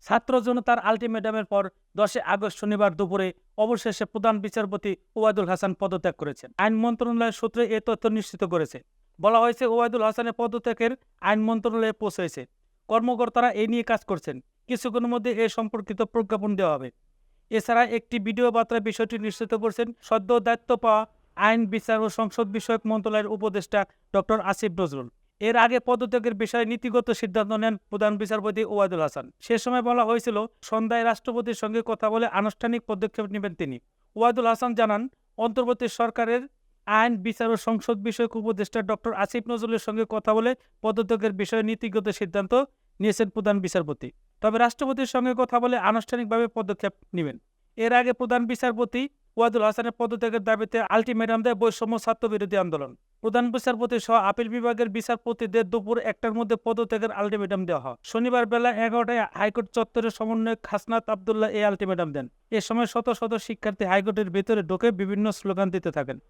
ছাত্র জনতার আলটিমেটামের পর 10 আগস্ট শনিবার দুপুরে অবশেষে প্রধান বিচারপতি ওবায়দুল হাসান পদত্যাগ করেছেন। আইন মন্ত্রণালয়ের সূত্রে এ তথ্য নিশ্চিত করেছে। বলা হয়েছে, ওবায়দুল হাসানের পদত্যাগের আইন মন্ত্রণালয়ে পৌঁছেছে। কর্মকর্তারা এ নিয়ে কাজ করছেন। কিছুক্ষণের মধ্যে এ সম্পর্কিত প্রজ্ঞাপন দেওয়া হবে। এছাড়া একটি ভিডিও বার্তায় বিষয়টি নিশ্চিত করেছেন সদ্য দায়িত্ব পাওয়া আইন, বিচার ও সংসদ বিষয়ক মন্ত্রণালয়ের উপদেষ্টা ডক্টর আসিফ নজরুল। এর আগে পদত্যাগের বিষয়ে নীতিগত সিদ্ধান্ত নেন প্রধান বিচারপতি ওবায়দুল হাসান। সে সময় বলা হয়েছিল, সন্ধ্যায় রাষ্ট্রপতির সঙ্গে কথা বলে আনুষ্ঠানিক পদক্ষেপ নেবেন তিনি। ওবায়দুল হাসান জানান, অন্তর্বর্তী সরকারের আইন, বিচার ও সংসদ বিষয়ক উপদেষ্টা ডক্টর আসিফ নজরুলের সঙ্গে কথা বলে পদত্যাগের বিষয়ে নীতিগত সিদ্ধান্ত নিয়েছেন প্রধান বিচারপতি। তবে রাষ্ট্রপতির সঙ্গে কথা বলে আনুষ্ঠানিকভাবে পদক্ষেপ নেবেন। এর আগে প্রধান বিচারপতি ওবায়দুল হাসানের পদত্যাগের দাবিতে আলটিমেটাম দেয় বৈষম্য ছাত্র বিরোধী আন্দোলন। প্রধান বিচারপতি সহ আপিল বিভাগের বিচারপতিদের দুপুর 1টার মধ্যে পদত্যাগের আলটিমেটাম দেওয়া হয়। শনিবার বেলা 11টায় হাইকোর্ট চত্বরের সমন্বয়ক হাসনাত আবদুল্লাহ এই আলটিমেটাম দেন। এ সময় শত শত শিক্ষার্থী হাইকোর্টের ভেতরে ঢুকে বিভিন্ন স্লোগান দিতে থাকেন।